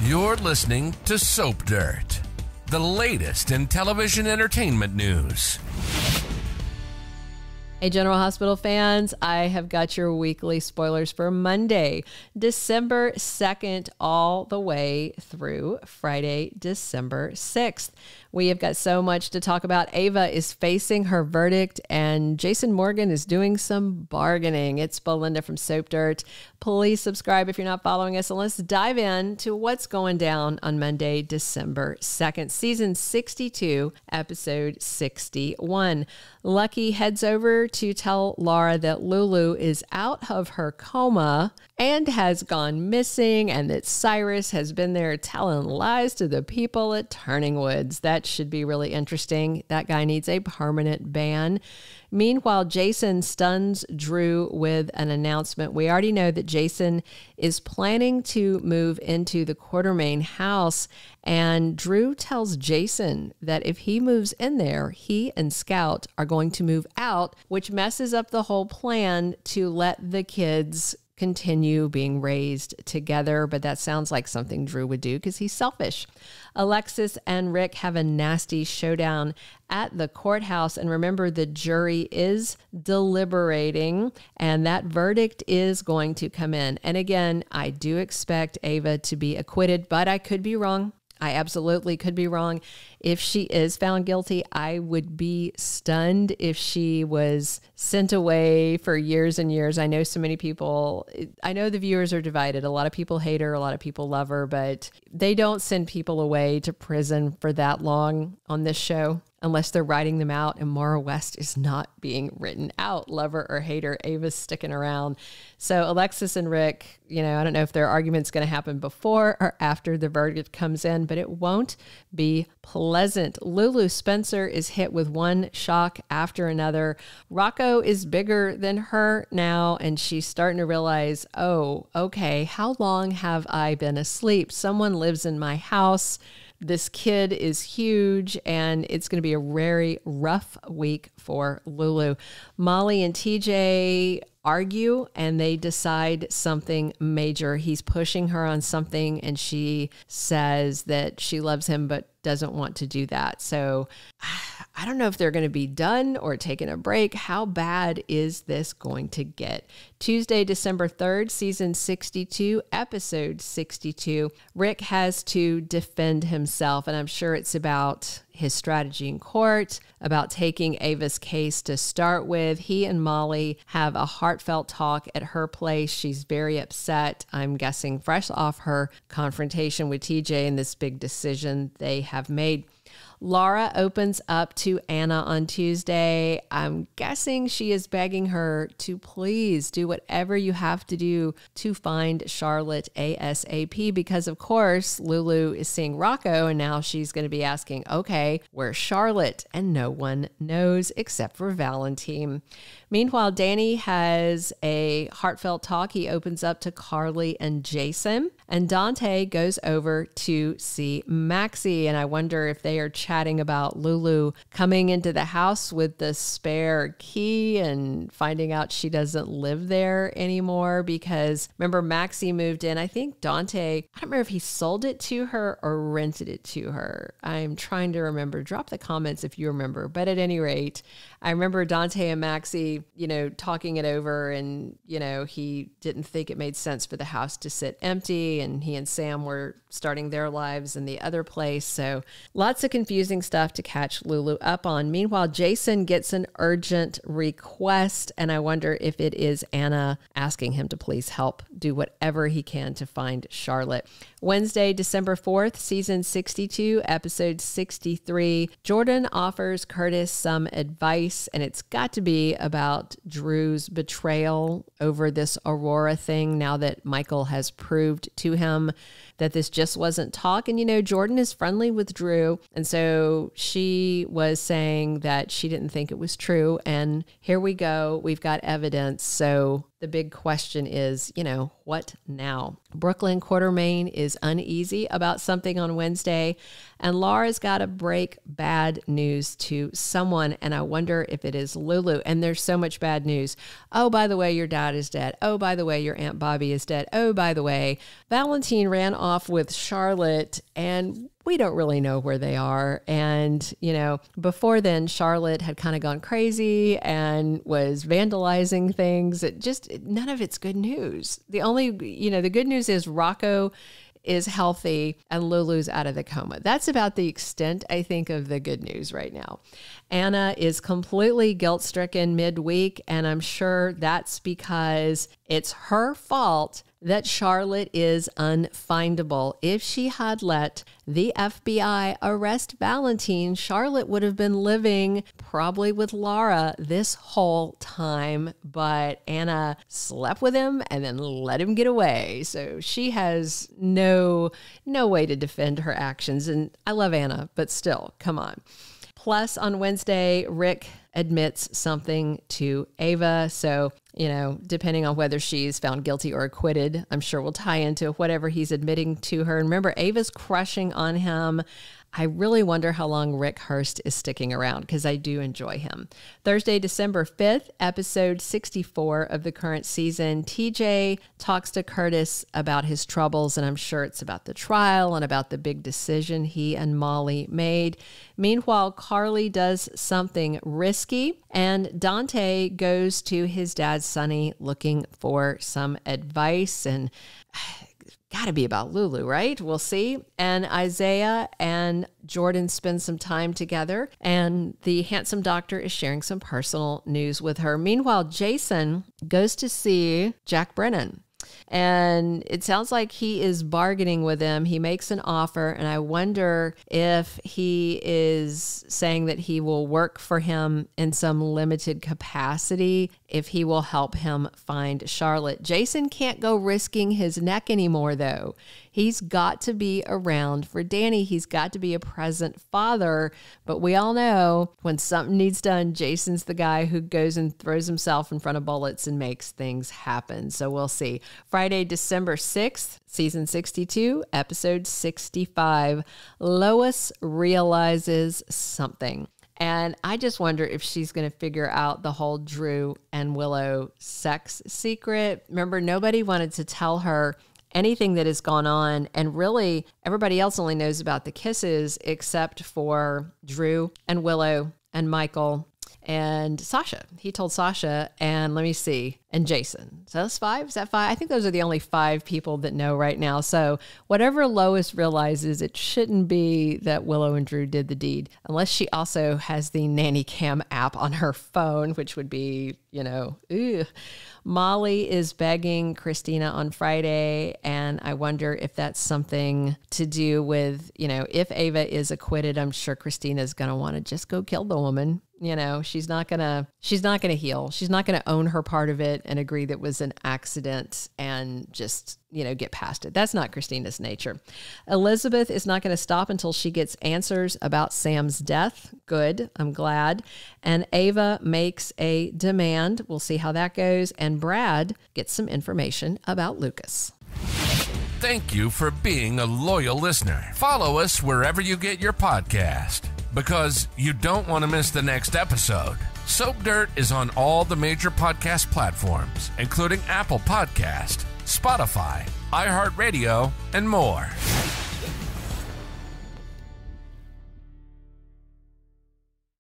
You're listening to Soap Dirt, the latest in television entertainment news. Hey, General Hospital fans, I have got your weekly spoilers for Monday, December 2nd, all the way through Friday, December 6th. We have got so much to talk about. Ava is facing her verdict, and Jason Morgan is doing some bargaining. It's Belinda from Soap Dirt. Please subscribe if you're not following us, and let's dive into what's going down on Monday, December 2nd, season 62, episode 61. Lucky heads over to tell Laura that Lulu is out of her coma and has gone missing, and that Cyrus has been there telling lies to the people at Turning Woods. That should be really interesting. That guy needs a permanent ban. Meanwhile, Jason stuns Drew with an announcement. We already know that Jason is planning to move into the Quartermain house, and Drew tells Jason that if he moves in there, he and Scout are going to move out, which messes up the whole plan to let the kids continue being raised together, but that sounds like something Drew would do because he's selfish. Alexis and Ric have a nasty showdown at the courthouse, and remember, the jury is deliberating, and that verdict is going to come in. And again, I do expect Ava to be acquitted, but I could be wrong. I absolutely could be wrong. If she is found guilty, I would be stunned if she was sent away for years and years. I know so many people, I know the viewers are divided. A lot of people hate her, a lot of people love her, but they don't send people away to prison for that long on this show unless they're writing them out, and Maura West is not being written out. Love her or hate her, Ava's sticking around. So Alexis and Ric, I don't know if their argument's going to happen before or after the verdict comes in, but it won't be pleasant. Lulu Spencer is hit with one shock after another. Rocco is bigger than her now, and she's starting to realize, oh, okay, how long have I been asleep? Someone lives in my house. This kid is huge, and it's going to be a very rough week for Lulu. Molly and TJ argue, and they decide something major. He's pushing her on something, and she says that she loves him but doesn't want to do that. So I don't know if they're going to be done or taking a break. How bad is this going to get? Tuesday, December 3rd, season 62, episode 62. Ric has to defend himself, and I'm sure it's about his strategy in court, about taking Ava's case to start with. He and Molly have a heartfelt talk at her place. She's very upset, I'm guessing fresh off her confrontation with TJ and this big decision they have made. Laura opens up to Anna on Tuesday. I'm guessing she is begging her to please do whatever you have to do to find Charlotte ASAP, because of course Lulu is seeing Rocco, and now she's going to be asking, okay, where's Charlotte? And no one knows except for Valentine. Meanwhile, Danny has a heartfelt talk. He opens up to Carly and Jason, and Dante goes over to see Maxie, and I wonder if they are chatting about Lulu coming into the house with the spare key and finding out she doesn't live there anymore, because remember, Maxie moved in. I think Dante, I don't remember if he sold it to her or rented it to her. I'm trying to remember. Drop the comments if you remember. But at any rate, I remember Dante and Maxie, talking it over, and, he didn't think it made sense for the house to sit empty, and he and Sam were starting their lives in the other place. So lots of confusing stuff to catch Lulu up on. Meanwhile, Jason gets an urgent request, and I wonder if it is Anna asking him to please help do whatever he can to find Charlotte. Wednesday, December 4th, season 62, episode 63. Jordan offers Curtis some advice, and it's got to be about Drew's betrayal over this Aurora thing, now that Michael has proved to him that this just wasn't talk. And, Jordan is friendly with Drew, and so she was saying that she didn't think it was true. And here we go. We've got evidence. So the big question is, what now? Brooklyn Quartermain is uneasy about something on Wednesday, and Laura's got to break bad news to someone, and I wonder if it is Lulu. And there's so much bad news. Oh, by the way, your dad is dead. Oh, by the way, your Aunt Bobby is dead. Oh, by the way, Valentine ran off with Charlotte, and we don't really know where they are. And, before then, Charlotte had kind of gone crazy and was vandalizing things. None of it's good news. The good news is Rocco is healthy and Lulu's out of the coma. That's about the extent, I think, of the good news right now. Anna is completely guilt-stricken midweek, and I'm sure that's because it's her fault that Charlotte is unfindable. If she had let the FBI arrest Valentine, Charlotte would have been living probably with Laura this whole time, but Anna slept with him and then let him get away. So she has no way to defend her actions. And I love Anna, but still, come on. Plus, on Wednesday, Ric admits something to Ava. So, depending on whether she's found guilty or acquitted, I'm sure will tie into whatever he's admitting to her. And remember, Ava's crushing on him. I really wonder how long Ric Hearst is sticking around because I do enjoy him. Thursday, December 5th, episode 64 of the current season. TJ talks to Curtis about his troubles, and I'm sure it's about the trial and about the big decision he and Molly made. Meanwhile, Carly does something risky, and Dante goes to his dad, Sonny, looking for some advice, and got to be about Lulu, right? We'll see. And Isaiah and Jordan spend some time together, and the handsome doctor is sharing some personal news with her. Meanwhile, Jason goes to see Jack Brennan, and it sounds like he is bargaining with him. He makes an offer, and I wonder if he is saying that he will work for him in some limited capacity, if he will help him find Charlotte. Jason can't go risking his neck anymore, though. He's got to be around for Danny. He's got to be a present father. But we all know when something needs done, Jason's the guy who goes and throws himself in front of bullets and makes things happen. So we'll see. Friday, December 6th, season 62, episode 65. Lois realizes something. And I just wonder if she's going to figure out the whole Drew and Willow sex secret. Remember, nobody wanted to tell her anything that has gone on. And really, everybody else only knows about the kisses except for Drew and Willow and Michael and Sasha. He told Sasha, and let me see, and Jason. So that's 5? Is that 5? I think those are the only 5 people that know right now. So whatever Lois realizes, it shouldn't be that Willow and Drew did the deed, unless she also has the Nanny Cam app on her phone, which would be, Molly is begging Christina on Friday, and I wonder if that's something to do with, if Ava is acquitted, I'm sure Christina's going to want to just go kill the woman. She's not going to heal. She's not going to own her part of it and agree that it was an accident and just, get past it. That's not Christina's nature. Elizabeth is not going to stop until she gets answers about Sam's death. Good. I'm glad. And Ava makes a demand. We'll see how that goes. And Brad gets some information about Lucas. Thank you for being a loyal listener. Follow us wherever you get your podcast, because you don't want to miss the next episode. Soap Dirt is on all the major podcast platforms, including Apple Podcast, Spotify, iHeartRadio, and more.